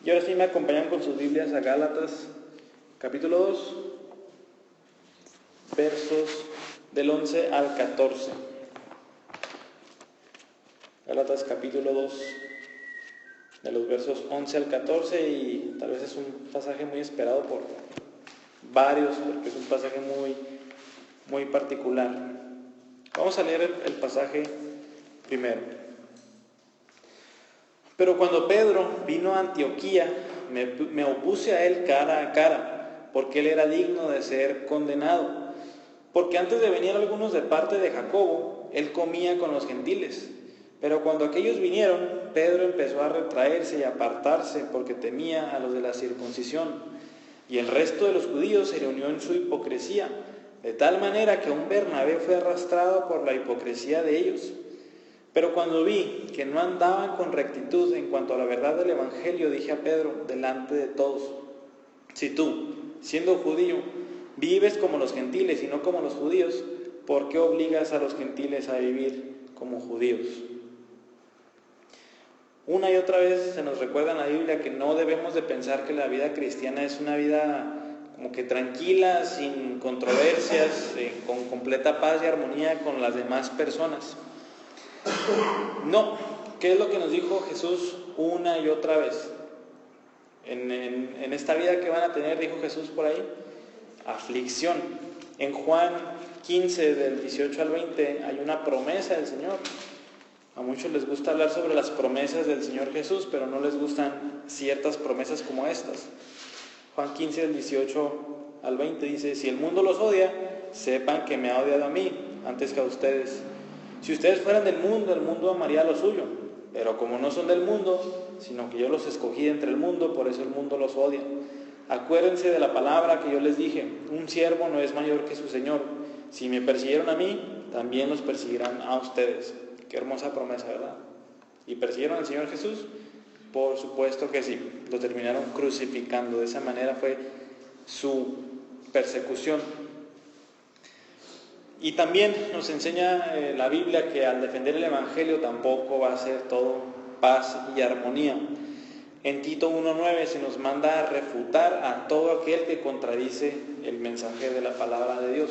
Y ahora sí me acompañan con sus Biblias a Gálatas, capítulo 2, versos del 11 al 14. Gálatas capítulo 2, de los versos 11 al 14, y tal vez es un pasaje muy esperado por varios, porque es un pasaje muy particular. Vamos a leer el pasaje primero. Pero cuando Pedro vino a Antioquía, me opuse a él cara a cara, porque él era digno de ser condenado. Porque antes de venir algunos de parte de Jacobo, él comía con los gentiles. Pero cuando aquellos vinieron, Pedro empezó a retraerse y a apartarse, porque temía a los de la circuncisión. Y el resto de los judíos se reunió en su hipocresía, de tal manera que aún Bernabé fue arrastrado por la hipocresía de ellos. Pero cuando vi que no andaban con rectitud en cuanto a la verdad del Evangelio, dije a Pedro delante de todos: si tú, siendo judío, vives como los gentiles y no como los judíos, ¿por qué obligas a los gentiles a vivir como judíos? Una y otra vez se nos recuerda en la Biblia que no debemos de pensar que la vida cristiana es una vida como que tranquila, sin controversias, con completa paz y armonía con las demás personas. No, ¿qué es lo que nos dijo Jesús una y otra vez? En esta vida que van a tener, dijo Jesús por ahí, aflicción. En Juan 15, del 18 al 20, hay una promesa del Señor. A muchos les gusta hablar sobre las promesas del Señor Jesús, pero no les gustan ciertas promesas como estas. Juan 15, del 18 al 20 dice: si el mundo los odia, sepan que me ha odiado a mí antes que a ustedes. Si ustedes fueran del mundo, el mundo amaría lo suyo. Pero como no son del mundo, sino que yo los escogí entre el mundo, por eso el mundo los odia. Acuérdense de la palabra que yo les dije: un siervo no es mayor que su señor. Si me persiguieron a mí, también los perseguirán a ustedes. Qué hermosa promesa, ¿verdad? ¿Y persiguieron al Señor Jesús? Por supuesto que sí. Lo terminaron crucificando. De esa manera fue su persecución. Y también nos enseña la Biblia que al defender el Evangelio tampoco va a ser todo paz y armonía. En Tito 1:9 se nos manda a refutar a todo aquel que contradice el mensaje de la palabra de Dios.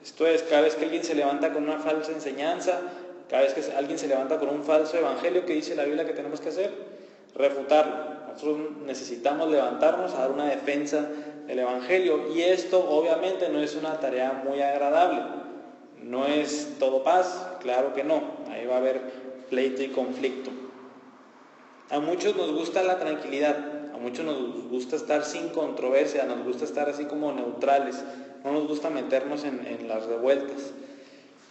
Esto es, cada vez que alguien se levanta con una falsa enseñanza, cada vez que alguien se levanta con un falso evangelio, ¿qué dice la Biblia que tenemos que hacer? Refutarlo. Nosotros necesitamos levantarnos a dar una defensa del Evangelio, y esto obviamente no es una tarea muy agradable. ¿No es todo paz? Claro que no. Ahí va a haber pleito y conflicto. A muchos nos gusta la tranquilidad, a muchos nos gusta estar sin controversia, nos gusta estar así como neutrales, no nos gusta meternos en las revueltas.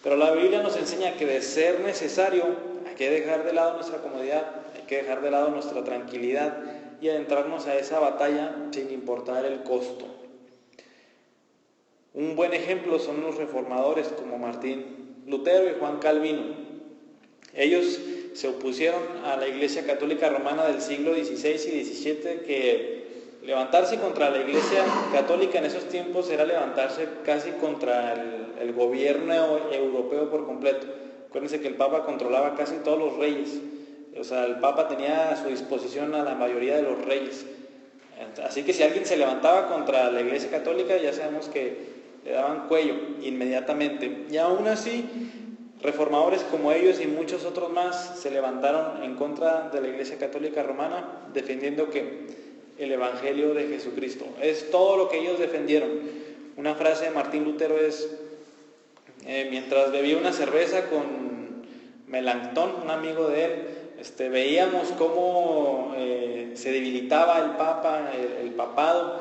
Pero la Biblia nos enseña que de ser necesario hay que dejar de lado nuestra comodidad, hay que dejar de lado nuestra tranquilidad y adentrarnos a esa batalla sin importar el costo. Un buen ejemplo son los reformadores como Martín Lutero y Juan Calvino. Ellos se opusieron a la Iglesia Católica Romana del siglo XVI y XVII, que levantarse contra la Iglesia Católica en esos tiempos era levantarse casi contra el gobierno europeo por completo. Acuérdense que el Papa controlaba casi todos los reyes. O sea, el Papa tenía a su disposición a la mayoría de los reyes. Así que si alguien se levantaba contra la Iglesia Católica, ya sabemos que le daban cuello inmediatamente. Y aún así, reformadores como ellos y muchos otros más se levantaron en contra de la Iglesia Católica Romana, defendiendo que el Evangelio de Jesucristo es todo lo que ellos defendieron. Una frase de Martín Lutero es: mientras bebía una cerveza con Melanchthon, un amigo de él, veíamos cómo se debilitaba el Papa, el papado,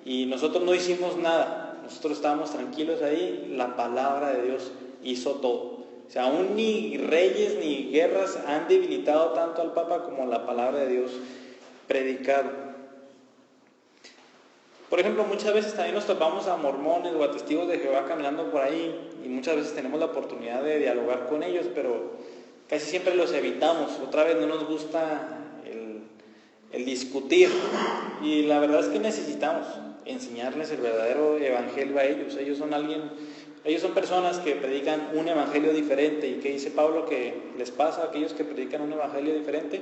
y nosotros no hicimos nada. Nosotros estábamos tranquilos ahí, la palabra de Dios hizo todo. O sea, aún ni reyes ni guerras han debilitado tanto al Papa como la palabra de Dios predicado. Por ejemplo, muchas veces también nos topamos a mormones o a testigos de Jehová caminando por ahí, y muchas veces tenemos la oportunidad de dialogar con ellos, pero casi siempre los evitamos. Otra vez no nos gusta el discutir, y la verdad es que necesitamos enseñarles el verdadero evangelio a ellos. Ellos son personas que predican un evangelio diferente. ¿Y qué dice Pablo que les pasa a aquellos que predican un evangelio diferente?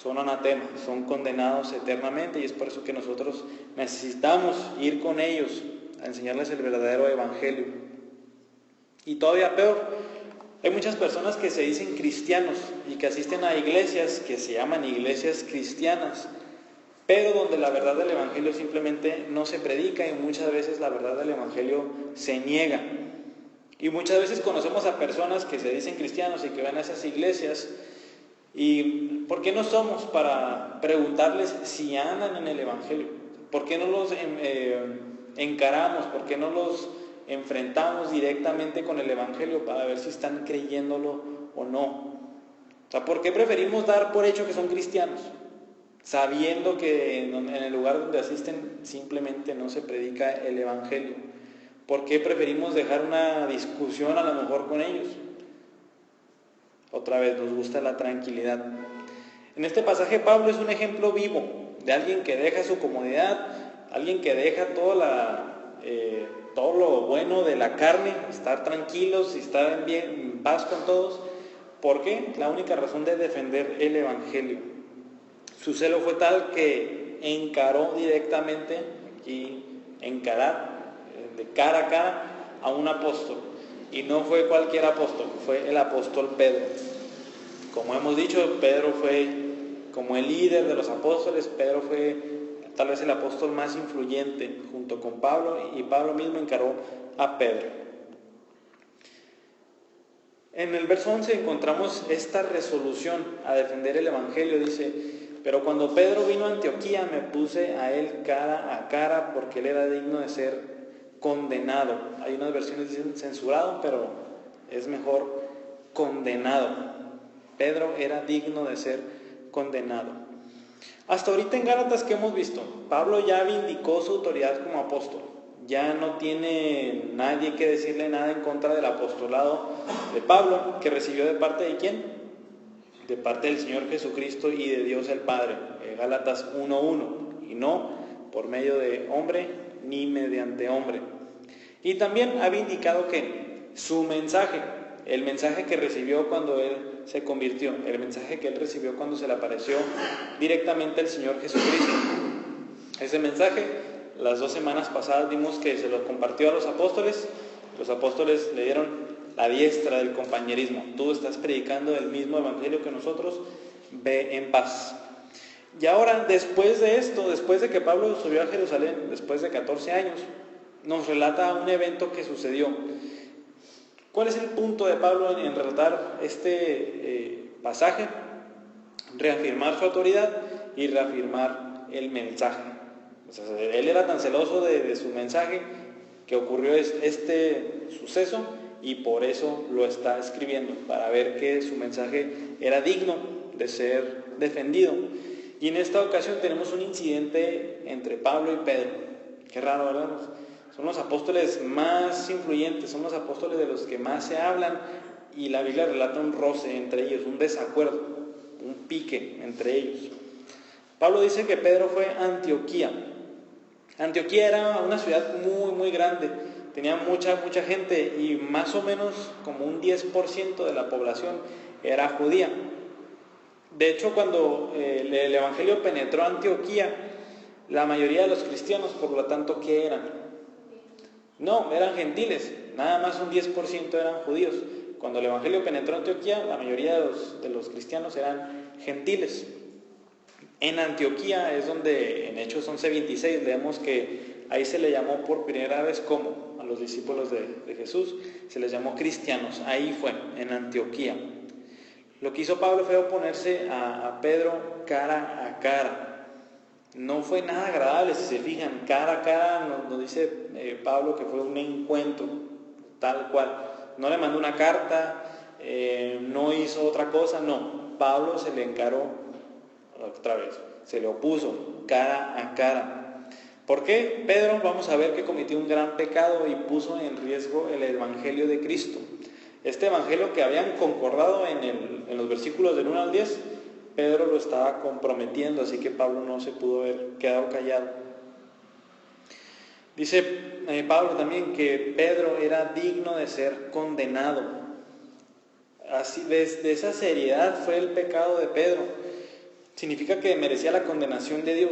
son anatema, son condenados eternamente, y es por eso que nosotros necesitamos ir con ellos a enseñarles el verdadero evangelio. Y todavía peor, hay muchas personas que se dicen cristianos y que asisten a iglesias que se llaman iglesias cristianas, pero donde la verdad del evangelio simplemente no se predica, y muchas veces la verdad del evangelio se niega. Y muchas veces conocemos a personas que se dicen cristianos y que van a esas iglesias, y ¿por qué no somos para preguntarles si andan en el evangelio? ¿Por qué no los encaramos? ¿Por qué no los enfrentamos directamente con el evangelio para ver si están creyéndolo o no? O sea, ¿por qué preferimos dar por hecho que son cristianos, sabiendo que en el lugar donde asisten simplemente no se predica el evangelio? ¿Por qué preferimos dejar una discusión a lo mejor con ellos? Otra vez, nos gusta la tranquilidad. En este pasaje Pablo es un ejemplo vivo de alguien que deja su comodidad, alguien que deja todo lo bueno de la carne, estar tranquilos y estar en paz con todos. ¿Por qué? La única razón de defender el evangelio. Su celo fue tal que encaró directamente, aquí encarar, de cara a cara, a un apóstol. Y no fue cualquier apóstol, fue el apóstol Pedro. Como hemos dicho, Pedro fue como el líder de los apóstoles. Pedro fue tal vez el apóstol más influyente junto con Pablo, y Pablo mismo encaró a Pedro. En el verso 11 encontramos esta resolución a defender el evangelio. Dice: pero cuando Pedro vino a Antioquía, me puse a él cara a cara, porque él era digno de ser condenado. Hay unas versiones que dicen censurado, pero es mejor condenado. Pedro era digno de ser condenado. Hasta ahorita en Gálatas, ¿qué hemos visto? Pablo ya vindicó su autoridad como apóstol. Ya no tiene nadie que decirle nada en contra del apostolado de Pablo, que recibió de parte de ¿quién? De parte del Señor Jesucristo y de Dios el Padre. Gálatas 1:1. Y no por medio de hombre ni mediante hombre. Y también ha vindicado que su mensaje, el mensaje que recibió cuando él se convirtió, el mensaje que él recibió cuando se le apareció directamente el Señor Jesucristo, ese mensaje, las 2 semanas pasadas vimos que se lo compartió a los apóstoles le dieron la diestra del compañerismo. Tú estás predicando el mismo evangelio que nosotros, ve en paz. Y ahora, después de esto, después de que Pablo subió a Jerusalén, después de 14 años, nos relata un evento que sucedió. ¿Cuál es el punto de Pablo en relatar este pasaje? Reafirmar su autoridad y reafirmar el mensaje. O sea, él era tan celoso de su mensaje que ocurrió este suceso, y por eso lo está escribiendo, para ver que su mensaje era digno de ser defendido. Y en esta ocasión tenemos un incidente entre Pablo y Pedro. Qué raro, ¿verdad? Son los apóstoles más influyentes, son los apóstoles de los que más se hablan, y la Biblia relata un roce entre ellos, un desacuerdo, un pique entre ellos. Pablo dice que Pedro fue a Antioquía. Antioquía era una ciudad muy, muy grande, tenía mucha gente, y más o menos como un 10% de la población era judía. De hecho, cuando el evangelio penetró a Antioquía, la mayoría de los cristianos, por lo tanto, ¿qué eran? No, eran gentiles, nada más un 10% eran judíos. Cuando el evangelio penetró a Antioquía, la mayoría de los cristianos eran gentiles. En Antioquía es donde en Hechos 11:26 leemos que ahí se le llamó por primera vez como a los discípulos de Jesús, se les llamó cristianos. Ahí fue, en Antioquía. Lo que hizo Pablo fue oponerse a Pedro cara a cara. No fue nada agradable, si se fijan, cara a cara. Nos dice Pablo que fue un encuentro tal cual. No le mandó una carta, no hizo otra cosa, no. Pablo se le encaró otra vez, se le opuso cara a cara. ¿Por qué? Pedro, vamos a ver que cometió un gran pecado y puso en riesgo el evangelio de Cristo. Este evangelio que habían concordado en los versículos del 1 al 10, Pedro lo estaba comprometiendo, así que Pablo no se pudo haber quedado callado. Dice Pablo también que Pedro era digno de ser condenado. Así, desde esa seriedad fue el pecado de Pedro. significa que merecía la condenación de Dios.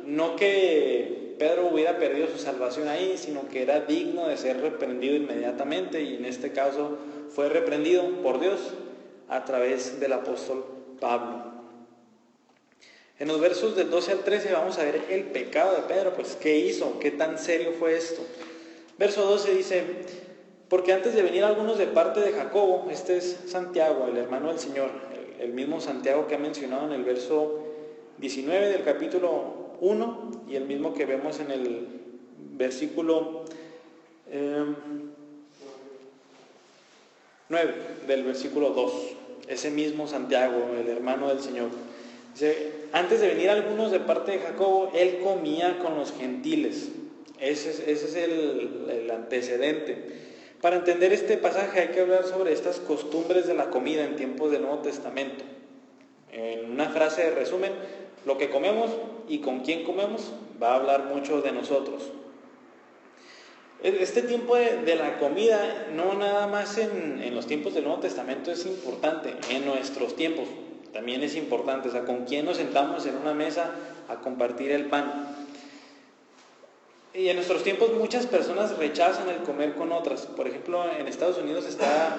No que Pedro hubiera perdido su salvación ahí, sino que era digno de ser reprendido inmediatamente, y en este caso fue reprendido por Dios a través del apóstol Pablo. En los versos del 12 al 13 vamos a ver el pecado de Pedro. Pues, ¿qué hizo? ¿Qué tan serio fue esto? Verso 12 dice: porque antes de venir algunos de parte de Jacobo, este es Santiago, el hermano del Señor, el mismo Santiago que ha mencionado en el verso 19 del capítulo 1, y el mismo que vemos en el versículo 9 del versículo 2, ese mismo Santiago, el hermano del Señor. Dice: antes de venir algunos de parte de Jacobo, él comía con los gentiles. Ese es el antecedente. Para entender este pasaje hay que hablar sobre estas costumbres de la comida en tiempos del Nuevo Testamento. En una frase de resumen, lo que comemos y con quién comemos va a hablar mucho de nosotros. Este tiempo de la comida, no nada más en los tiempos del Nuevo Testamento es importante, en nuestros tiempos también es importante. O sea, con quién nos sentamos en una mesa a compartir el pan. Y en nuestros tiempos muchas personas rechazan el comer con otras. Por ejemplo, en Estados Unidos está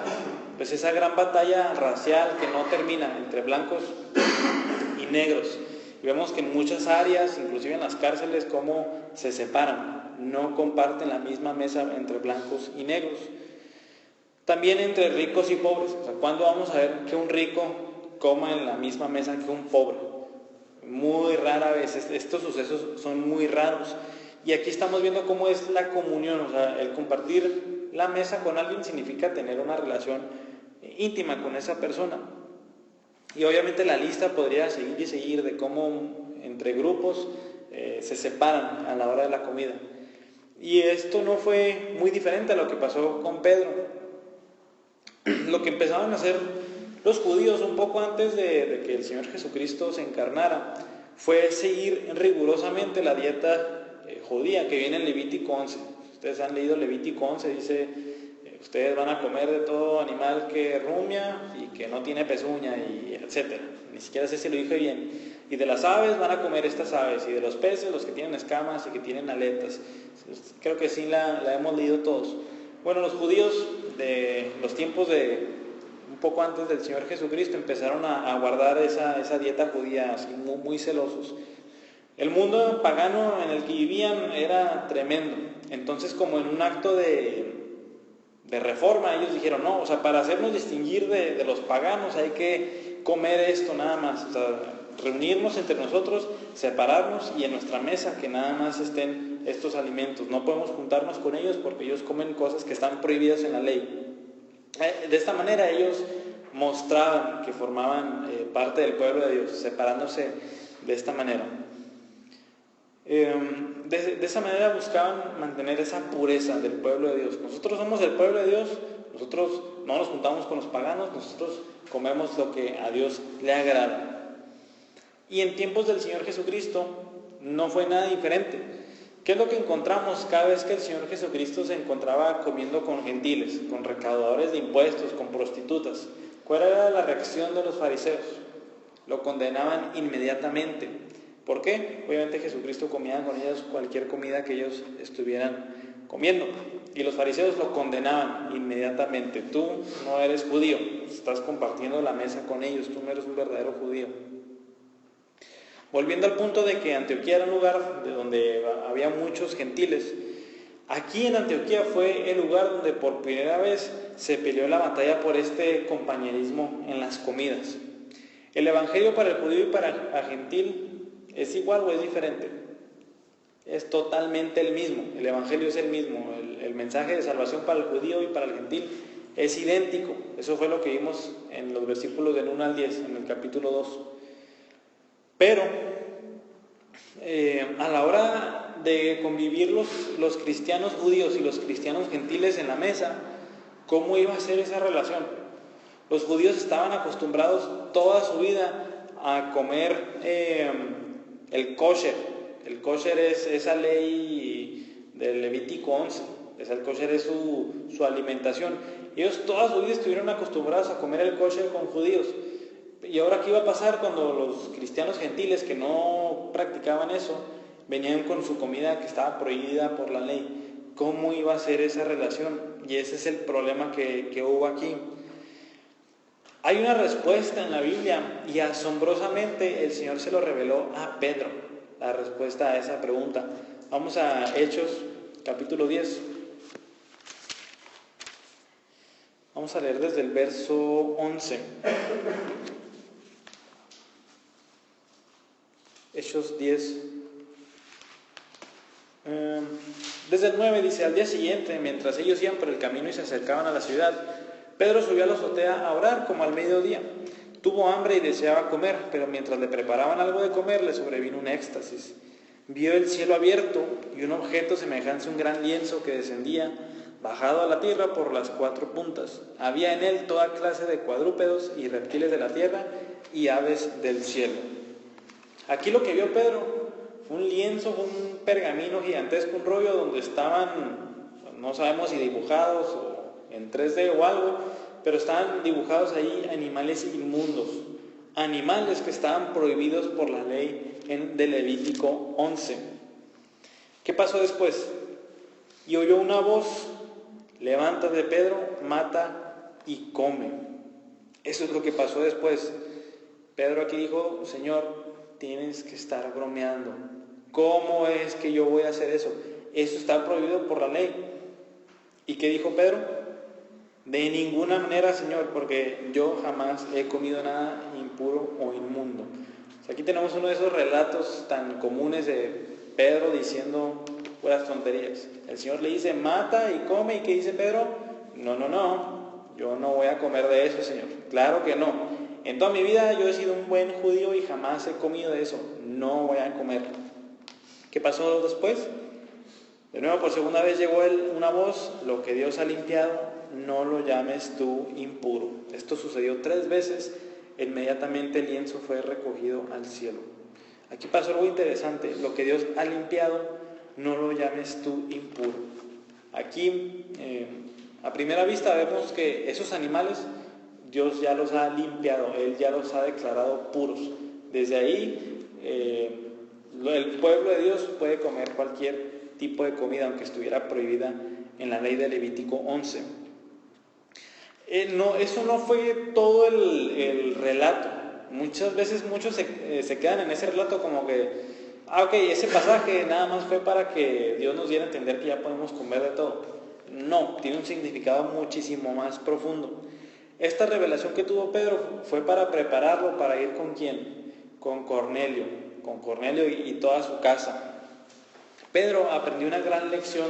pues esa gran batalla racial que no termina entre blancos y negros. Y vemos que en muchas áreas, inclusive en las cárceles, cómo se separan. No comparten la misma mesa entre blancos y negros. También entre ricos y pobres. O sea, ¿cuándo vamos a ver que un rico coma en la misma mesa que un pobre? Muy rara vez. Estos sucesos son muy raros. Y aquí estamos viendo cómo es la comunión. O sea, el compartir la mesa con alguien significa tener una relación íntima con esa persona. Y obviamente la lista podría seguir y seguir de cómo entre grupos se separan a la hora de la comida. Y esto no fue muy diferente a lo que pasó con Pedro. Lo que empezaron a hacer los judíos un poco antes de que el Señor Jesucristo se encarnara fue seguir rigurosamente la dieta judía que viene en Levítico 11. Ustedes han leído Levítico 11, dice: ustedes van a comer de todo animal que rumia y que no tiene pezuña, y etcétera. Ni siquiera sé si lo dije bien. Y de las aves van a comer estas aves, y de los peces los que tienen escamas y que tienen aletas. Creo que sí la hemos leído todos. Bueno, los judíos de los tiempos de un poco antes del Señor Jesucristo empezaron a guardar esa dieta judía así muy, muy celosos. El mundo pagano en el que vivían era tremendo. Entonces, como en un acto de reforma, ellos dijeron: no, o sea, para hacernos distinguir de los paganos hay que comer esto nada más. O sea, reunirnos entre nosotros, separarnos, y en nuestra mesa que nada más estén estos alimentos. No podemos juntarnos con ellos porque ellos comen cosas que están prohibidas en la ley. De esta manera ellos mostraban que formaban parte del pueblo de Dios, separándose de esta manera. De esa manera buscaban mantener esa pureza del pueblo de Dios. Nosotros somos el pueblo de Dios, nosotros no nos juntamos con los paganos, nosotros comemos lo que a Dios le agrada. Y en tiempos del Señor Jesucristo no fue nada diferente. ¿Qué es lo que encontramos cada vez que el Señor Jesucristo se encontraba comiendo con gentiles, con recaudadores de impuestos, con prostitutas? ¿Cuál era la reacción de los fariseos? Lo condenaban inmediatamente. ¿Por qué? Obviamente Jesucristo comía con ellos cualquier comida que ellos estuvieran comiendo. Y los fariseos lo condenaban inmediatamente. Tú no eres judío, estás compartiendo la mesa con ellos, tú no eres un verdadero judío. Volviendo al punto de que Antioquía era un lugar de donde había muchos gentiles, aquí en Antioquía fue el lugar donde por primera vez se peleó la batalla por este compañerismo en las comidas. ¿El evangelio para el judío y para el gentil es igual o es diferente? Es totalmente el mismo. El evangelio es el mismo. El mensaje de salvación para el judío y para el gentil es idéntico. Eso fue lo que vimos en los versículos del 1 al 10, en el capítulo 2. Pero a la hora de convivir los cristianos judíos y los cristianos gentiles en la mesa, ¿cómo iba a ser esa relación? Los judíos estaban acostumbrados toda su vida a comer el kosher. El kosher es esa ley del Levítico 11. El kosher es su alimentación. Ellos toda su vida estuvieron acostumbrados a comer el kosher con judíos. ¿Y ahora qué iba a pasar cuando los cristianos gentiles que no practicaban eso venían con su comida que estaba prohibida por la ley? ¿Cómo iba a ser esa relación? Y ese es el problema que hubo aquí. Hay una respuesta en la Biblia y asombrosamente el Señor se lo reveló a Pedro, la respuesta a esa pregunta. Vamos a Hechos capítulo 10. Vamos a leer desde el verso 11. Hechos 10. Desde el 9 dice: al día siguiente, mientras ellos iban por el camino y se acercaban a la ciudad, Pedro subió a la azotea a orar como al mediodía. Tuvo hambre y deseaba comer, pero mientras le preparaban algo de comer le sobrevino un éxtasis. Vio el cielo abierto y un objeto semejante a un gran lienzo que descendía, bajado a la tierra por las 4 puntas. Había en él toda clase de cuadrúpedos y reptiles de la tierra y aves del cielo. Aquí lo que vio Pedro fue un lienzo, un pergamino gigantesco, un rollo donde estaban, no sabemos si dibujados o en 3D o algo, pero estaban dibujados ahí animales inmundos, animales que estaban prohibidos por la ley de Levítico 11. ¿Qué pasó después? Y oyó una voz: levántate, Pedro, mata y come. Eso es lo que pasó después. Pedro aquí dijo: Señor, tienes que estar bromeando. ¿Cómo es que yo voy a hacer eso? Eso está prohibido por la ley. ¿Y qué dijo Pedro? De ninguna manera, Señor, porque yo jamás he comido nada impuro o inmundo. O sea, aquí tenemos uno de esos relatos tan comunes de Pedro diciendo puras tonterías. El Señor le dice: mata y come. ¿Y qué dice Pedro? No, yo no voy a comer de eso, Señor. Claro que no. En toda mi vida yo he sido un buen judío y jamás he comido de eso. No voy a comer. ¿Qué pasó después? De nuevo, por segunda vez llegó una voz: lo que Dios ha limpiado, no lo llames tú impuro. Esto sucedió 3 veces. Inmediatamente el lienzo fue recogido al cielo. Aquí pasó algo interesante: lo que Dios ha limpiado, no lo llames tú impuro. Aquí, a primera vista, vemos que esos animales Dios ya los ha limpiado, Él ya los ha declarado puros. Desde ahí, el pueblo de Dios puede comer cualquier tipo de comida, aunque estuviera prohibida en la ley de Levítico 11. Eso no fue todo el relato. Muchas veces muchos se quedan en ese relato como que, ok, ese pasaje nada más fue para que Dios nos diera a entender que ya podemos comer de todo. No, tiene un significado muchísimo más profundo. Esta revelación que tuvo Pedro fue para prepararlo para ir ¿con quién? Con Cornelio y toda su casa. Pedro aprendió una gran lección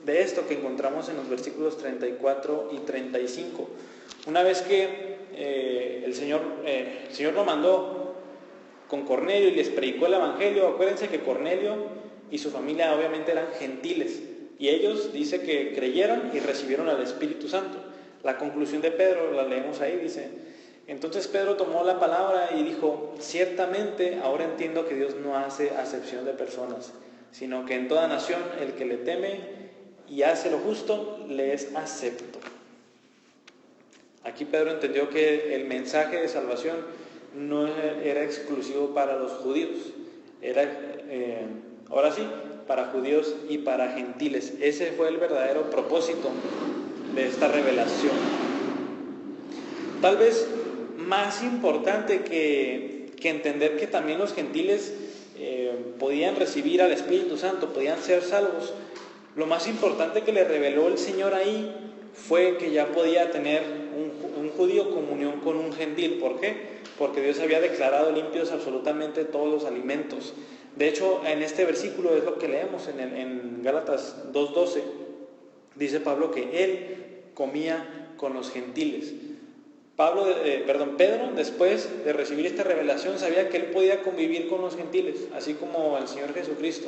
de esto que encontramos en los versículos 34 y 35. Una vez que el Señor lo mandó con Cornelio y les predicó el evangelio, acuérdense que Cornelio y su familia obviamente eran gentiles, y ellos dice que creyeron y recibieron al Espíritu Santo. La conclusión de Pedro la leemos ahí, dice: entonces Pedro tomó la palabra y dijo: ciertamente ahora entiendo que Dios no hace acepción de personas, sino que en toda nación el que le teme y hace lo justo le es acepto. Aquí Pedro entendió que el mensaje de salvación no era exclusivo para los judíos, era ahora sí para judíos y para gentiles. Ese fue el verdadero propósito de esta revelación. Tal vez más importante que entender que también los gentiles podían recibir al Espíritu Santo, podían ser salvos, lo más importante que le reveló el Señor ahí fue que ya podía tener un judío comunión con un gentil. ¿Por qué? Porque Dios había declarado limpios absolutamente todos los alimentos. De hecho, en este versículo es lo que leemos en Gálatas 2:12. Dice Pablo que él comía con los gentiles. Pedro, después de recibir esta revelación, sabía que él podía convivir con los gentiles, así como el Señor Jesucristo.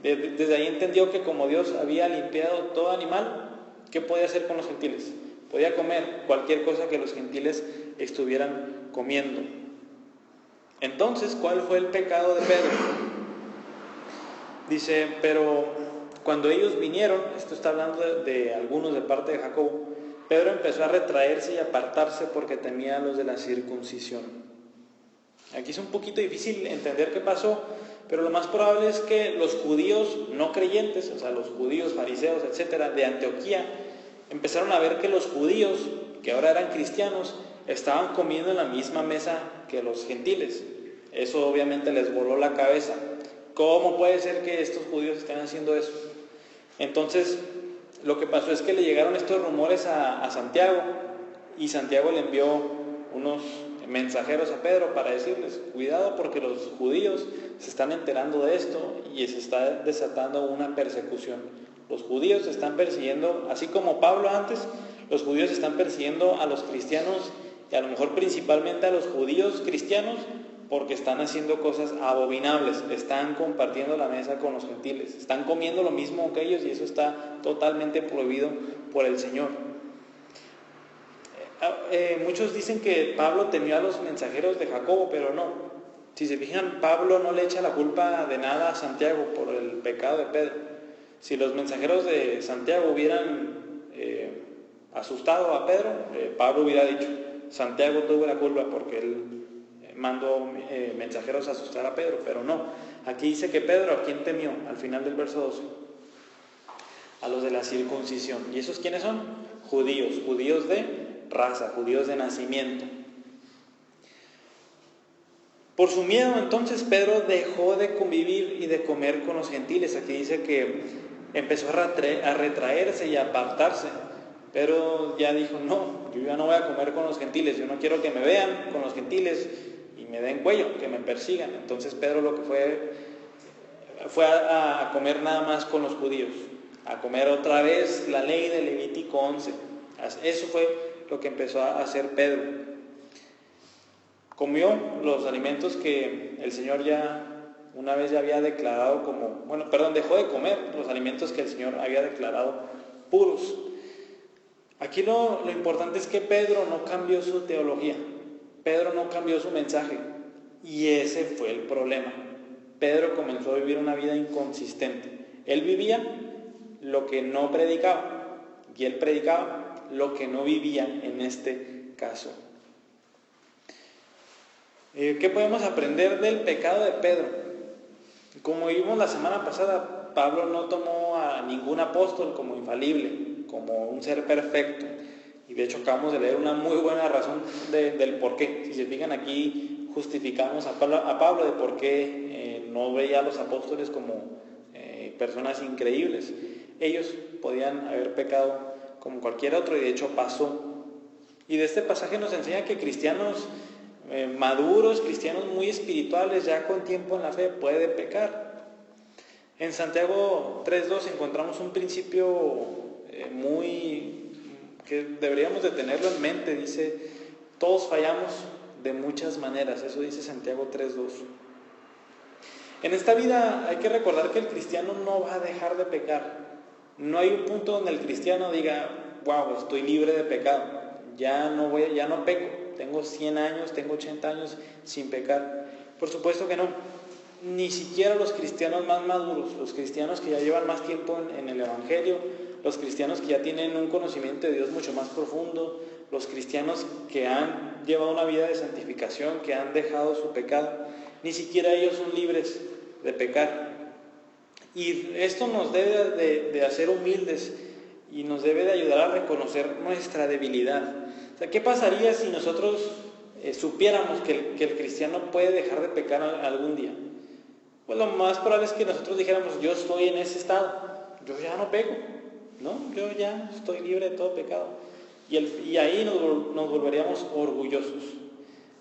Desde ahí entendió que como Dios había limpiado todo animal, ¿qué podía hacer con los gentiles? Podía comer cualquier cosa que los gentiles estuvieran comiendo. Entonces, ¿cuál fue el pecado de Pedro? Dice: pero cuando ellos vinieron, esto está hablando de algunos de parte de Jacobo, Pedro empezó a retraerse y apartarse porque temía a los de la circuncisión. Aquí es un poquito difícil entender qué pasó, pero lo más probable es que los judíos no creyentes, o sea, los judíos, fariseos, etcétera, de Antioquía, empezaron a ver que los judíos, que ahora eran cristianos, estaban comiendo en la misma mesa que los gentiles. Eso obviamente les voló la cabeza. ¿Cómo puede ser que estos judíos estén haciendo eso? Entonces, lo que pasó es que le llegaron estos rumores a Santiago, y Santiago le envió unos mensajeros a Pedro para decirles: cuidado, porque los judíos se están enterando de esto y se está desatando una persecución. Los judíos están persiguiendo, así como Pablo antes, los judíos están persiguiendo a los cristianos, y a lo mejor principalmente a los judíos cristianos, porque están haciendo cosas abominables, están compartiendo la mesa con los gentiles, están comiendo lo mismo que ellos, y eso está totalmente prohibido por el Señor. Muchos dicen que Pablo temió a los mensajeros de Jacobo, pero no. Si se fijan, Pablo no le echa la culpa de nada a Santiago por el pecado de Pedro. Si los mensajeros de Santiago hubieran asustado a Pedro, Pablo hubiera dicho: Santiago tuvo la culpa porque él mandó mensajeros a asustar a Pedro, pero no. Aquí dice que Pedro, ¿a quién temió? Al final del verso 12. A los de la circuncisión. ¿Y esos quiénes son? Judíos, judíos de raza, judíos de nacimiento. Por su miedo, entonces, Pedro dejó de convivir y de comer con los gentiles. Aquí dice que empezó a retraerse y a apartarse. Pero ya dijo: no, yo ya no voy a comer con los gentiles, yo no quiero que me vean con los gentiles y me den cuello, que me persigan. Entonces Pedro lo que fue a comer nada más con los judíos, a comer otra vez la ley de Levítico 11. Eso fue lo que empezó a hacer Pedro. Comió los alimentos que el Señor ya una vez ya había declarado dejó de comer los alimentos que el Señor había declarado puros. Aquí lo importante es que Pedro no cambió su teología, Pedro no cambió su mensaje, y ese fue el problema. Pedro comenzó a vivir una vida inconsistente. Él vivía lo que no predicaba, y él predicaba lo que no vivía en este caso. ¿Qué podemos aprender del pecado de Pedro? Como vimos la semana pasada, Pablo no tomó a ningún apóstol como infalible, como un ser perfecto. Y de hecho acabamos de leer una muy buena razón del por qué. Si se fijan, aquí justificamos a Pablo de por qué no veía a los apóstoles como personas increíbles. Ellos podían haber pecado como cualquier otro, y de hecho pasó. Y de este pasaje nos enseña que cristianos maduros, cristianos muy espirituales, ya con tiempo en la fe, pueden pecar. En Santiago 3:2 encontramos un principio que deberíamos de tenerlo en mente. Dice: todos fallamos de muchas maneras. Eso dice Santiago 3:2. En esta vida hay que recordar que el cristiano no va a dejar de pecar. No hay un punto donde el cristiano diga: wow, estoy libre de pecado, ya no peco, tengo 100 años, tengo 80 años sin pecar. Por supuesto que no. Ni siquiera los cristianos más maduros, los cristianos que ya llevan más tiempo en el Evangelio, los cristianos que ya tienen un conocimiento de Dios mucho más profundo, los cristianos que han llevado una vida de santificación, que han dejado su pecado, ni siquiera ellos son libres de pecar. Y esto nos debe de hacer humildes y nos debe de ayudar a reconocer nuestra debilidad. O sea, ¿qué pasaría si nosotros supiéramos que el cristiano puede dejar de pecar algún día? Pues lo más probable es que nosotros dijéramos: yo estoy en ese estado, yo ya no peco, ¿no? Yo ya estoy libre de todo pecado. Y ahí nos volveríamos orgullosos.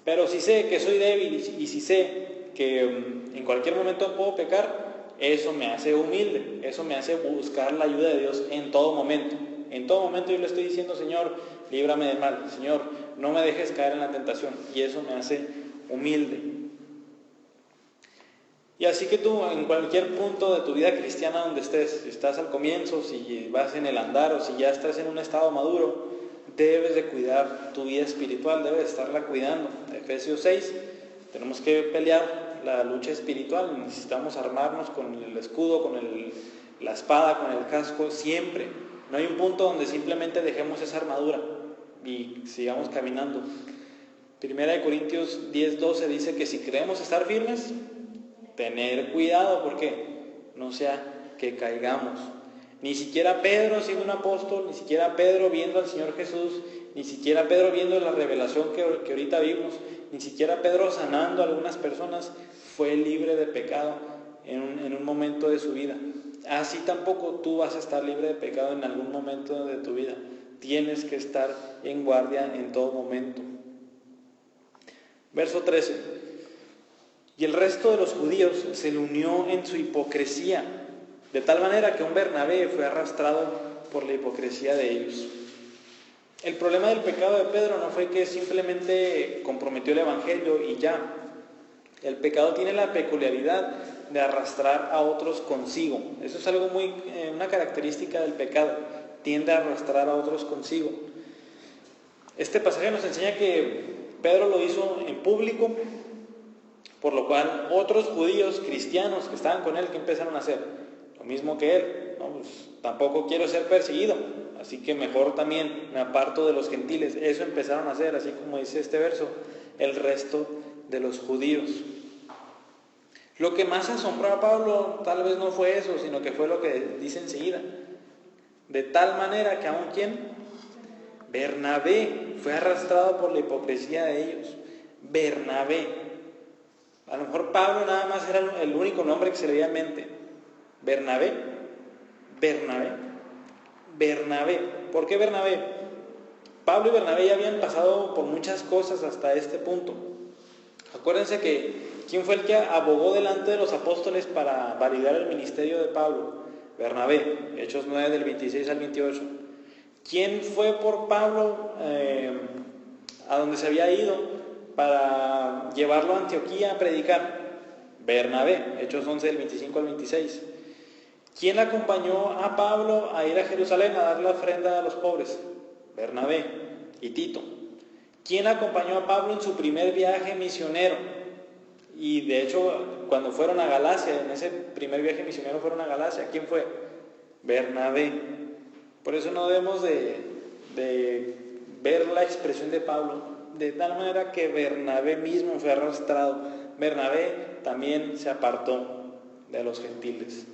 Pero si sé que soy débil y si sé que en cualquier momento puedo pecar, eso me hace humilde, eso me hace buscar la ayuda de Dios en todo momento. En todo momento yo le estoy diciendo: Señor, líbrame del mal, Señor, no me dejes caer en la tentación, y eso me hace humilde. Y así que tú, en cualquier punto de tu vida cristiana donde estés, si estás al comienzo, si vas en el andar o si ya estás en un estado maduro, debes de cuidar tu vida espiritual, debes de estarla cuidando. Efesios 6, tenemos que pelear la lucha espiritual, necesitamos armarnos con el escudo, con la espada, con el casco, siempre. No hay un punto donde simplemente dejemos esa armadura y sigamos caminando. Primera de Corintios 10:12 dice que si queremos estar firmes, tener cuidado, porque no sea que caigamos. Ni siquiera Pedro siendo un apóstol, ni siquiera Pedro viendo al Señor Jesús, ni siquiera Pedro viendo la revelación que ahorita vimos, ni siquiera Pedro sanando a algunas personas, fue libre de pecado en un momento de su vida. Así tampoco tú vas a estar libre de pecado en algún momento de tu vida. Tienes que estar en guardia en todo momento. Verso 13. Y el resto de los judíos se le unió en su hipocresía, de tal manera que un Bernabé fue arrastrado por la hipocresía de ellos. El problema del pecado de Pedro no fue que simplemente comprometió el evangelio y ya. El pecado tiene la peculiaridad de arrastrar a otros consigo. Eso es algo una característica del pecado. Tiende a arrastrar a otros consigo. Este pasaje nos enseña que Pedro lo hizo en público, por lo cual otros judíos cristianos que estaban con él, ¿qué empezaron a hacer? Lo mismo que él. No, pues, tampoco quiero ser perseguido, así que mejor también me aparto de los gentiles. Eso empezaron a hacer, así como dice este verso, el resto de los judíos. Lo que más asombró a Pablo tal vez no fue eso, sino que fue lo que dice enseguida. De tal manera que aún ¿quién? Bernabé fue arrastrado por la hipocresía de ellos. Bernabé. A lo mejor Pablo nada más era el único nombre que se le veía en mente. Bernabé. ¿Por qué Bernabé? Pablo y Bernabé ya habían pasado por muchas cosas hasta este punto. Acuérdense que ¿quién fue el que abogó delante de los apóstoles para validar el ministerio de Pablo? Bernabé, Hechos 9 del 26 al 28. ¿Quién fue por Pablo a donde se había ido para llevarlo a Antioquía a predicar? Bernabé, Hechos 11 del 25 al 26. ¿Quién acompañó a Pablo a ir a Jerusalén a dar la ofrenda a los pobres? Bernabé y Tito. ¿Quién acompañó a Pablo en su primer viaje misionero? Y de hecho, cuando fueron a Galacia, en ese primer viaje misionero fueron a Galacia, ¿quién fue? Bernabé. Por eso no debemos de ver la expresión de Pablo, de tal manera que Bernabé mismo fue arrastrado. Bernabé también se apartó de los gentiles.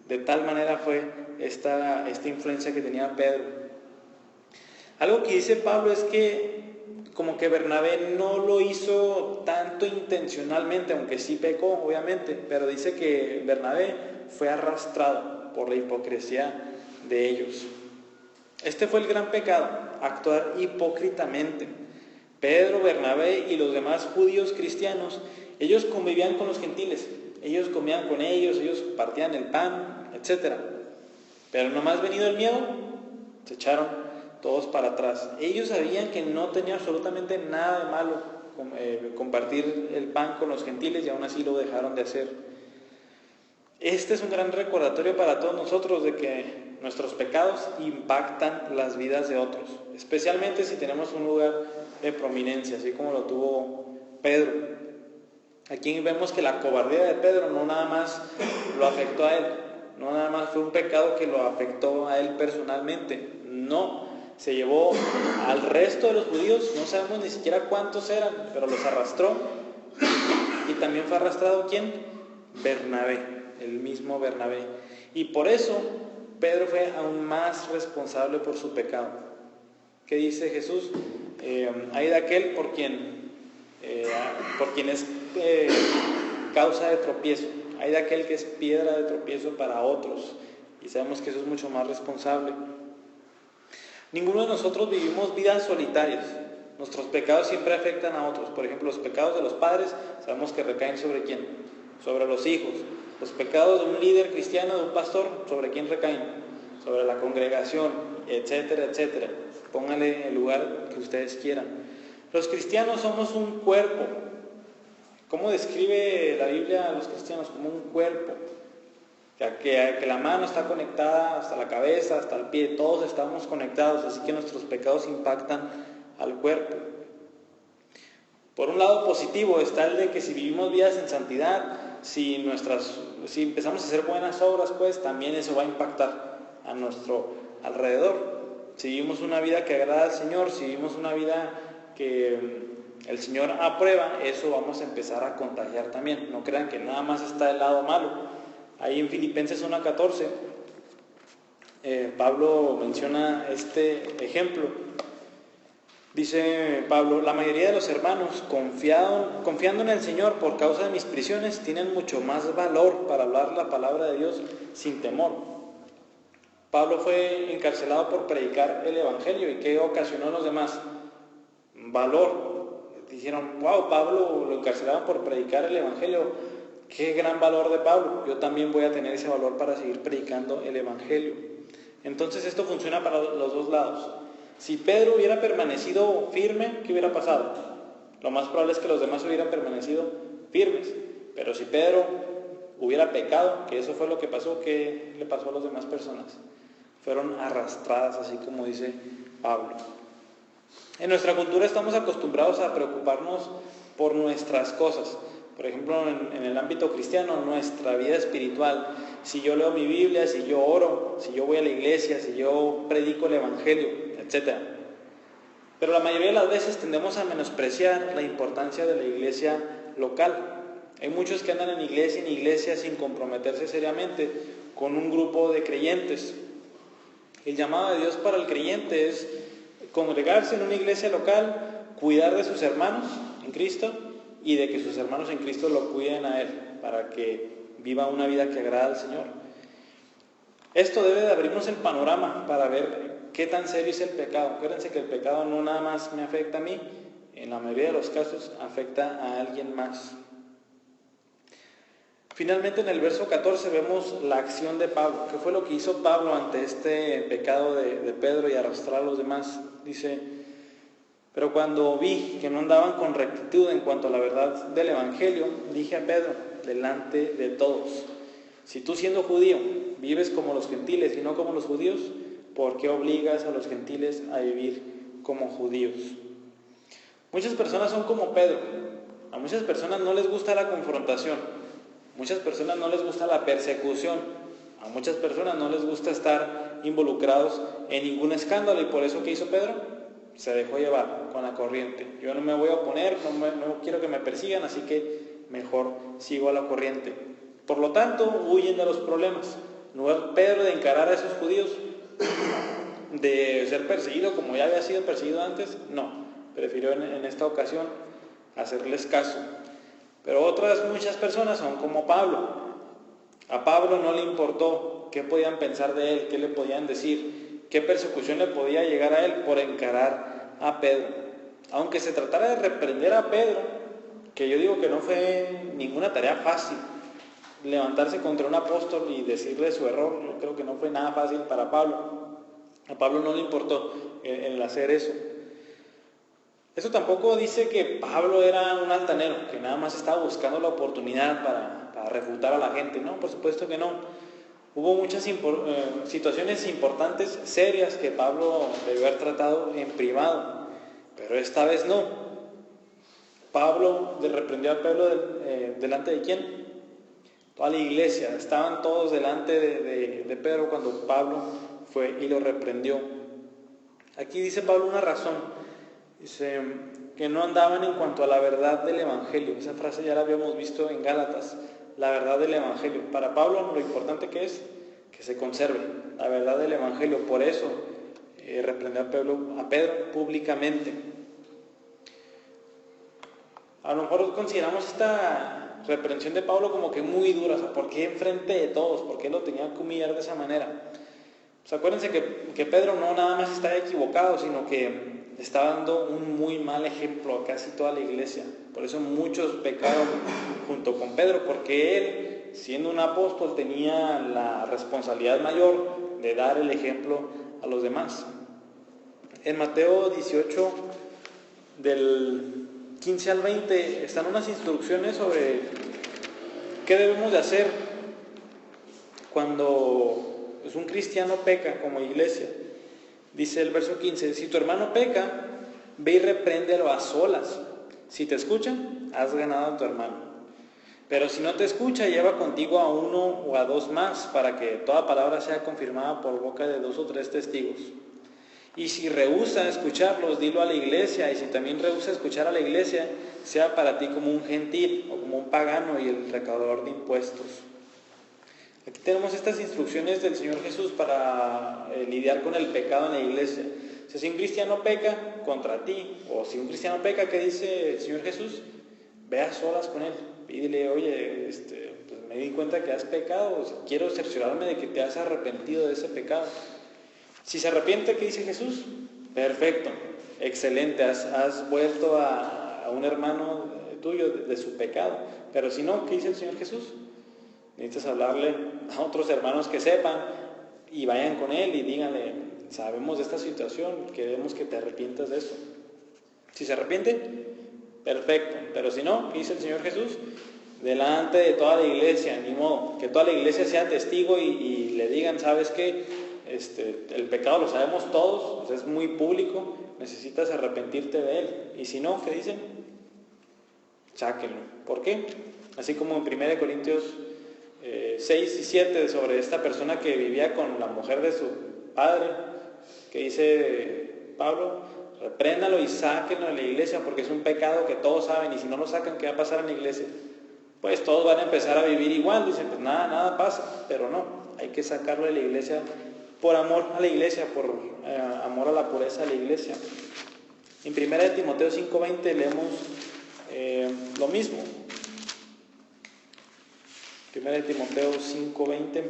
De tal manera fue esta influencia que tenía Pedro. Algo que dice Pablo es que como que Bernabé no lo hizo tanto intencionalmente, aunque sí pecó, obviamente, pero dice que Bernabé fue arrastrado por la hipocresía de ellos. Este fue el gran pecado, actuar hipócritamente. Pedro, Bernabé y los demás judíos cristianos, ellos convivían con los gentiles, ellos comían con ellos partían el pan, etc. Pero nomás venido el miedo, se echaron todos para atrás. Ellos sabían que no tenía absolutamente nada de malo compartir el pan con los gentiles y aún así lo dejaron de hacer. Este es un gran recordatorio para todos nosotros de que nuestros pecados impactan las vidas de otros, especialmente si tenemos un lugar de prominencia, así como lo tuvo Pedro. Aquí vemos que la cobardía de Pedro no nada más lo afectó a él, no nada más fue un pecado que lo afectó a él personalmente, no, se llevó al resto de los judíos, no sabemos ni siquiera cuántos eran, pero los arrastró. Y también fue arrastrado ¿quién? Bernabé, el mismo Bernabé. Y por eso Pedro fue aún más responsable por su pecado. ¿Qué dice Jesús? Hay de aquel por quien es causa de tropiezo, hay de aquel que es piedra de tropiezo para otros, y sabemos que eso es mucho más responsable. Ninguno de nosotros vivimos vidas solitarias. Nuestros pecados siempre afectan a otros. Por ejemplo, los pecados de los padres sabemos que recaen sobre quién, sobre los hijos. Los pecados de un líder cristiano, de un pastor, ¿sobre quién recaen? Sobre la congregación, etcétera, etcétera. Pónganle el lugar que ustedes quieran. Los cristianos somos un cuerpo. ¿Cómo describe la Biblia a los cristianos? Como un cuerpo. Que la mano está conectada hasta la cabeza, hasta el pie, todos estamos conectados, así que nuestros pecados impactan al cuerpo. Por un lado positivo está el de que si vivimos vidas en santidad, si empezamos a hacer buenas obras, pues también eso va a impactar a nuestro alrededor. Si vivimos una vida que agrada al Señor, si vivimos una vida que el Señor aprueba, eso vamos a empezar a contagiar también. No crean que nada más está el lado malo. Ahí en Filipenses 1:14, Pablo menciona este ejemplo. Dice Pablo: la mayoría de los hermanos, confiando en el Señor por causa de mis prisiones, tienen mucho más valor para hablar la palabra de Dios sin temor. Pablo fue encarcelado por predicar el Evangelio. ¿Y qué ocasionó en los demás? Valor. Dijeron: wow, Pablo lo encarcelaron por predicar el Evangelio. Qué gran valor de Pablo. Yo también voy a tener ese valor para seguir predicando el Evangelio. Entonces esto funciona para los dos lados. Si Pedro hubiera permanecido firme, ¿qué hubiera pasado? Lo más probable es que los demás hubieran permanecido firmes. Pero si Pedro hubiera pecado, que eso fue lo que pasó, ¿qué le pasó a las demás personas? Fueron arrastradas, así como dice Pablo. En nuestra cultura estamos acostumbrados a preocuparnos por nuestras cosas. Por ejemplo, en el ámbito cristiano, nuestra vida espiritual. Si yo leo mi Biblia, si yo oro, si yo voy a la iglesia, si yo predico el Evangelio, etc. Pero la mayoría de las veces tendemos a menospreciar la importancia de la iglesia local. Hay muchos que andan en iglesia sin comprometerse seriamente con un grupo de creyentes. El llamado de Dios para el creyente es congregarse en una iglesia local, cuidar de sus hermanos en Cristo y de que sus hermanos en Cristo lo cuiden a Él, para que viva una vida que agrada al Señor. Esto debe de abrirnos el panorama para ver qué tan serio es el pecado. Acuérdense que el pecado no nada más me afecta a mí, en la mayoría de los casos afecta a alguien más. Finalmente, en el verso 14 vemos la acción de Pablo. ¿Qué fue lo que hizo Pablo ante este pecado de Pedro y arrastrar a los demás? Dice: pero cuando vi que no andaban con rectitud en cuanto a la verdad del Evangelio, dije a Pedro, delante de todos: si tú, siendo judío, vives como los gentiles y no como los judíos, ¿por qué obligas a los gentiles a vivir como judíos? Muchas personas son como Pedro. A muchas personas no les gusta la confrontación. Muchas personas no les gusta la persecución. A muchas personas no les gusta estar involucrados en ningún escándalo. ¿Y por eso qué hizo Pedro? Se dejó llevar con la corriente. Yo no me voy a oponer, no quiero que me persigan, así que mejor sigo a la corriente. Por lo tanto, huyen de los problemas. En lugar Pedro de encarar a esos judíos, de ser perseguido como ya había sido perseguido antes, no. Prefirió en esta ocasión hacerles caso. Pero muchas personas son como Pablo. A Pablo no le importó qué podían pensar de él, qué le podían decir, qué persecución le podía llegar a él por encarar a Pedro. Aunque se tratara de reprender a Pedro, que yo digo que no fue ninguna tarea fácil, levantarse contra un apóstol y decirle su error, yo creo que no fue nada fácil para Pablo. A Pablo no le importó el hacer eso. Eso tampoco dice que Pablo era un altanero, que nada más estaba buscando la oportunidad para refutar a la gente. No, por supuesto que no. Hubo muchas situaciones importantes, serias, que Pablo debió haber tratado en privado, pero esta vez no. Pablo reprendió a Pedro delante de ¿quién? Toda la iglesia. Estaban todos delante de Pedro cuando Pablo fue y lo reprendió. Aquí dice Pablo una razón. Dice que no andaban en cuanto a la verdad del Evangelio. Esa frase ya la habíamos visto en Gálatas. La verdad del Evangelio. Para Pablo lo importante que es que se conserve la verdad del Evangelio. Por eso reprendió a Pedro públicamente. A lo mejor consideramos esta reprensión de Pablo como que muy dura. O sea, ¿por qué enfrente de todos? ¿Por qué lo tenía que humillar de esa manera? Pues acuérdense que Pedro no nada más está equivocado, sino que está dando un muy mal ejemplo a casi toda la iglesia. Por eso muchos pecaron junto con Pedro, porque él, siendo un apóstol, tenía la responsabilidad mayor de dar el ejemplo a los demás. En Mateo 18, del 15 al 20, están unas instrucciones sobre qué debemos de hacer cuando un cristiano peca como iglesia. Dice el verso 15: si tu hermano peca, ve y repréndelo a solas. Si te escucha, has ganado a tu hermano. Pero si no te escucha, lleva contigo a uno o a dos más, para que toda palabra sea confirmada por boca de 2 o 3 testigos. Y si rehúsa escucharlos, dilo a la iglesia. Y si también rehúsa escuchar a la iglesia, sea para ti como un gentil o como un pagano y el recaudador de impuestos. Aquí tenemos estas instrucciones del Señor Jesús para lidiar con el pecado en la iglesia. O sea, si un cristiano peca contra ti, o si un cristiano peca, ¿qué dice el Señor Jesús? Ve a solas con él, pídele, oye, pues me di cuenta que has pecado, o sea, quiero cerciorarme de que te has arrepentido de ese pecado. Si se arrepiente, ¿qué dice Jesús? Perfecto, excelente, has vuelto a un hermano tuyo de su pecado. Pero si no, ¿qué dice el Señor Jesús? Necesitas hablarle a otros hermanos que sepan y vayan con él y díganle, sabemos de esta situación, queremos que te arrepientas de eso. Si se arrepiente, perfecto. Pero si no, ¿qué dice el Señor Jesús? Delante de toda la iglesia, ni modo, que toda la iglesia sea testigo y le digan, ¿sabes qué? El pecado lo sabemos todos, o sea, es muy público, necesitas arrepentirte de él. Y si no, ¿qué dicen? Sáquenlo. ¿Por qué? Así como en 1 Corintios 6 y 7, sobre esta persona que vivía con la mujer de su padre, que dice Pablo, repréndalo y sáquenlo de la iglesia, porque es un pecado que todos saben, y si no lo sacan, ¿qué va a pasar en la iglesia? Pues todos van a empezar a vivir igual. Dicen, pues nada pasa, pero no, hay que sacarlo de la iglesia por amor a la iglesia, por amor a la pureza de la iglesia. En 1 Timoteo 5:20 leemos lo mismo. 1 Timoteo 5:20.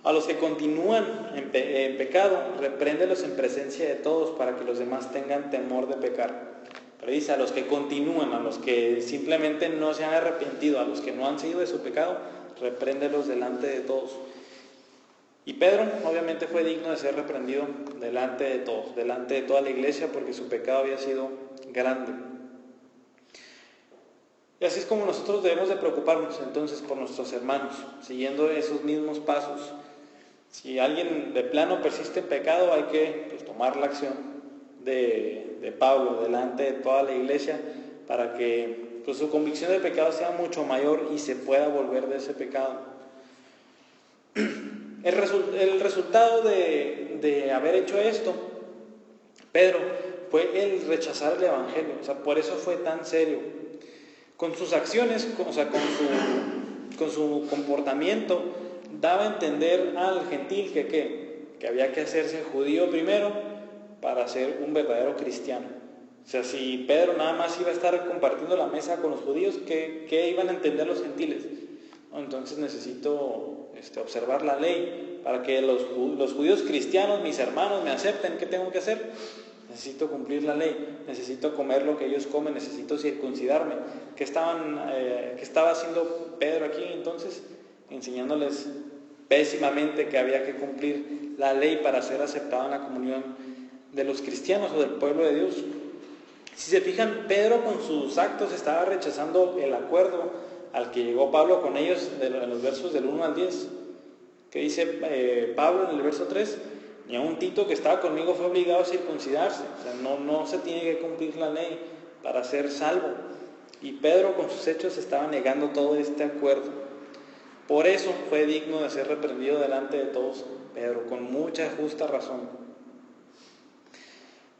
A los que continúan en pecado, repréndelos en presencia de todos para que los demás tengan temor de pecar. Pero dice, a los que continúan, a los que simplemente no se han arrepentido, a los que no han seguido de su pecado, repréndelos delante de todos. Y Pedro obviamente fue digno de ser reprendido delante de todos, delante de toda la iglesia, porque su pecado había sido grande. Y así es como nosotros debemos de preocuparnos entonces por nuestros hermanos, siguiendo esos mismos pasos. Si alguien de plano persiste en pecado, hay que tomar la acción de Pablo delante de toda la iglesia para que su convicción de pecado sea mucho mayor y se pueda volver de ese pecado. El resultado de haber hecho esto, Pedro, fue el rechazar el evangelio. O sea, por eso fue tan serio. Con sus acciones, o sea, con su comportamiento, daba a entender al gentil que había que hacerse judío primero para ser un verdadero cristiano. O sea, si Pedro nada más iba a estar compartiendo la mesa con los judíos, ¿qué iban a entender los gentiles? Entonces necesito observar la ley para que los judíos cristianos, mis hermanos, me acepten. ¿Qué tengo que hacer? Necesito cumplir la ley, necesito comer lo que ellos comen, necesito circuncidarme. ¿Qué estaba haciendo Pedro aquí entonces? Enseñándoles pésimamente que había que cumplir la ley para ser aceptado en la comunión de los cristianos o del pueblo de Dios. Si se fijan, Pedro con sus actos estaba rechazando el acuerdo al que llegó Pablo con ellos en los versos del 1 al 10, que dice Pablo en el verso 3, ni aun Tito que estaba conmigo fue obligado a circuncidarse. O sea, no se tiene que cumplir la ley para ser salvo. Y Pedro con sus hechos estaba negando todo este acuerdo. Por eso fue digno de ser reprendido delante de todos Pedro, con mucha justa razón.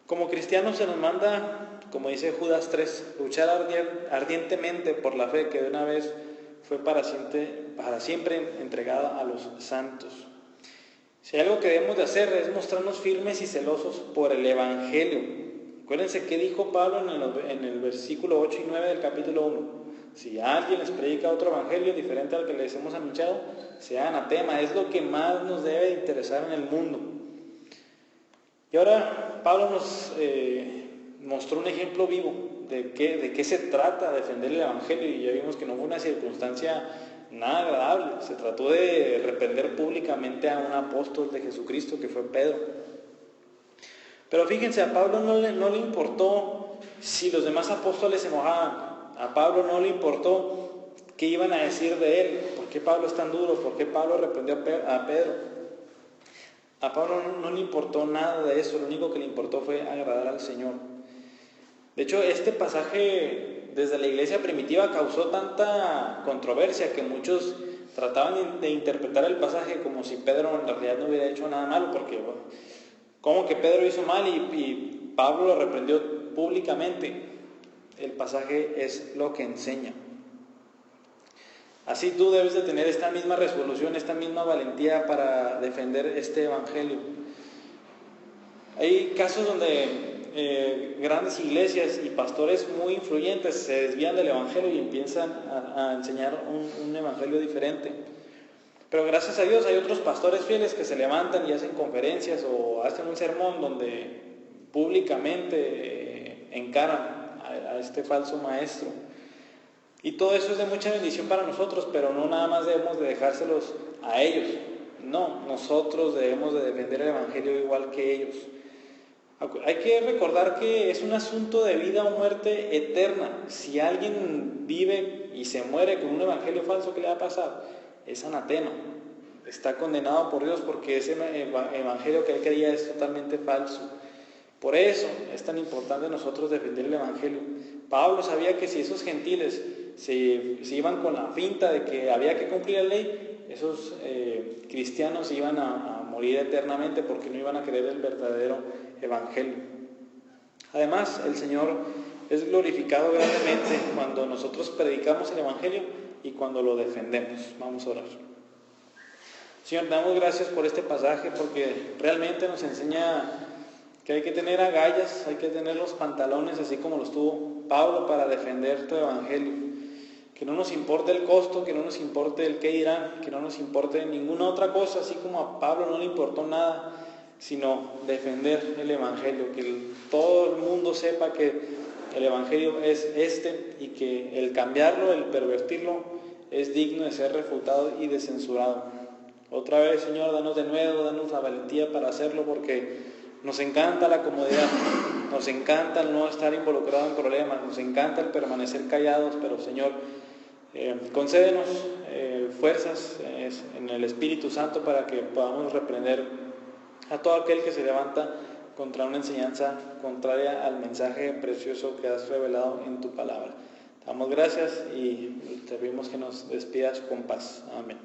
Como cristianos se nos manda, como dice Judas 3, luchar ardientemente por la fe que de una vez fue para siempre entregada a los santos. Si hay algo que debemos de hacer es mostrarnos firmes y celosos por el Evangelio. Acuérdense qué dijo Pablo en el versículo 8 y 9 del capítulo 1. Si alguien les predica otro evangelio diferente al que les hemos anunciado, sea anatema. Es lo que más nos debe de interesar en el mundo. Y ahora Pablo nos mostró un ejemplo vivo de qué se trata defender el evangelio, y ya vimos que no fue una circunstancia nada agradable. Se trató de reprender públicamente a un apóstol de Jesucristo que fue Pedro. Pero fíjense, a Pablo no le importó si los demás apóstoles se enojaban. A Pablo no le importó qué iban a decir de él, por qué Pablo es tan duro, por qué Pablo reprendió a Pedro. A Pablo no le importó nada de eso, lo único que le importó fue agradar al Señor. De hecho, este pasaje desde la iglesia primitiva causó tanta controversia que muchos trataban de interpretar el pasaje como si Pedro en realidad no hubiera hecho nada malo, porque ¿Cómo que Pedro hizo mal y Pablo lo reprendió públicamente? El pasaje es lo que enseña. Así tú debes de tener esta misma resolución, esta misma valentía para defender este evangelio. Hay casos donde grandes iglesias y pastores muy influyentes se desvían del evangelio y empiezan a enseñar un evangelio diferente. Pero gracias a Dios hay otros pastores fieles que se levantan y hacen conferencias o hacen un sermón donde públicamente encaran a este falso maestro. Y todo eso es de mucha bendición para nosotros, pero no nada más debemos de dejárselos a ellos. No, nosotros debemos de defender el evangelio igual que ellos. Hay que recordar que es un asunto de vida o muerte eterna. Si alguien vive y se muere con un evangelio falso, ¿qué le va a pasar? Es anatema. Está condenado por Dios porque ese evangelio que él creía es totalmente falso. Por eso es tan importante nosotros defender el evangelio. Pablo sabía que si esos gentiles se iban con la finta de que había que cumplir la ley, esos cristianos iban a morir eternamente porque no iban a creer el verdadero evangelio. Además, el Señor es glorificado grandemente cuando nosotros predicamos el evangelio y cuando lo defendemos. Vamos a orar. Señor, damos gracias por este pasaje porque realmente nos enseña que hay que tener agallas, hay que tener los pantalones así como los tuvo Pablo para defender tu evangelio. Que no nos importe el costo, que no nos importe el qué dirán, que no nos importe ninguna otra cosa, así como a Pablo no le importó nada, sino defender el evangelio, que todo el mundo sepa que el evangelio es este y que el cambiarlo, el pervertirlo, es digno de ser refutado y de censurado. Otra vez, Señor, danos de nuevo, danos la valentía para hacerlo porque nos encanta la comodidad, nos encanta el no estar involucrado en problemas, nos encanta el permanecer callados, pero Señor, concédenos fuerzas en el Espíritu Santo para que podamos reprender a todo aquel que se levanta contra una enseñanza contraria al mensaje precioso que has revelado en tu palabra. Te damos gracias y te pedimos que nos despidas con paz. Amén.